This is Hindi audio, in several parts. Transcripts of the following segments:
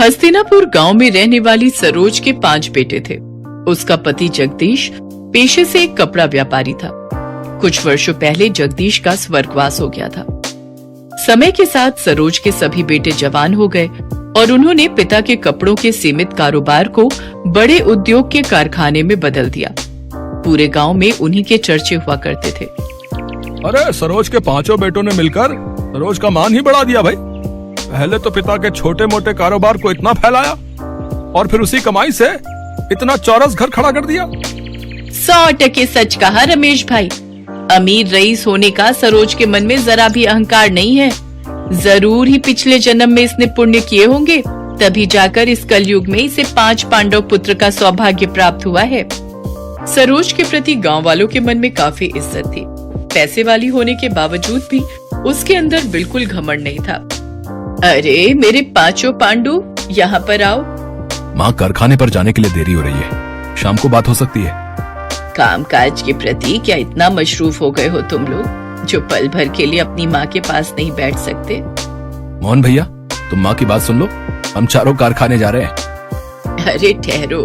हस्तिनापुर गांव में रहने वाली सरोज के 5 बेटे थे। उसका पति जगदीश पेशे से एक कपड़ा व्यापारी था। कुछ वर्षों पहले जगदीश का स्वर्गवास हो गया था। समय के साथ सरोज के सभी बेटे जवान हो गए और उन्होंने पिता के कपड़ों के सीमित कारोबार को बड़े उद्योग के कारखाने में बदल दिया। पूरे गांव में उन्हीं के चर्चे हुआ करते थे। अरे सरोज के 5 बेटों ने मिलकर सरोज का मान ही बढ़ा दिया भाई। पहले तो पिता के छोटे मोटे कारोबार को इतना फैलाया और फिर उसी कमाई से इतना चौरस घर खड़ा कर दिया। 100% सच कहा रमेश भाई। अमीर रईस होने का सरोज के मन में जरा भी अहंकार नहीं है। जरूर ही पिछले जन्म में इसने पुण्य किए होंगे, तभी जाकर इस कलयुग में इसे 5 पांडव पुत्र का सौभाग्य प्राप्त हुआ है। सरोज के प्रति गांव वालों के मन में काफी इज्जत थी। पैसे वाली होने के बावजूद भी उसके अंदर बिल्कुल घमंड नहीं था। अरे मेरे 5 पांडु, यहाँ पर आओ। माँ, कारखाने पर जाने के लिए देरी हो रही है, शाम को बात हो सकती है। कामकाज के प्रति क्या इतना मशरूफ हो गए हो तुम लोग, जो पल भर के लिए अपनी माँ के पास नहीं बैठ सकते? मोहन भैया, तुम माँ की बात सुन लो, हम चारों कारखाने जा रहे हैं। अरे ठहरो,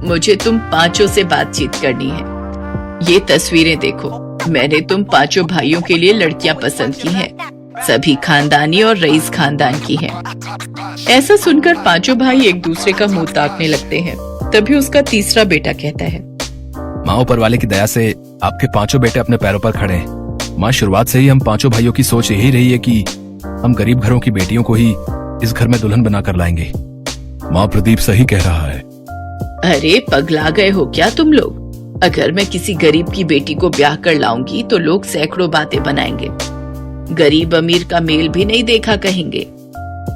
मुझे तुम 5 से बातचीत करनी है। ये तस्वीरें देखो, मैंने तुम 5 भाइयों के लिए लड़कियां पसंद की हैं। सभी खानदानी और रईस खानदान की हैं। ऐसा सुनकर 5 भाई एक दूसरे का मुंह ताकने लगते हैं। तभी उसका तीसरा बेटा कहता है, माँ, ऊपर वाले की दया से आपके 5 बेटे अपने पैरों पर खड़े हैं। माँ, शुरुआत से ही हम 5 भाइयों की सोच यही रही है कि हम गरीब घरों की बेटियों को ही इस घर में दुल्हन बनाकर लाएंगे। माँ, प्रदीप सही कह रहा है। अरे पगला गए हो क्या तुम लोग? अगर मैं किसी गरीब की बेटी को ब्याह कर लाऊंगी तो लोग सैकड़ों बातें बनाएंगे। गरीब अमीर का मेल भी नहीं देखा कहेंगे।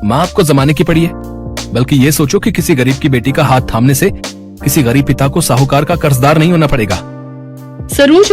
माँ, आपको जमाने की पड़ी है। बल्कि ये सोचो कि किसी गरीब की बेटी का हाथ थामने से किसी गरीब पिता को साहूकार का कर्जदार नहीं होना पड़ेगा। सरोज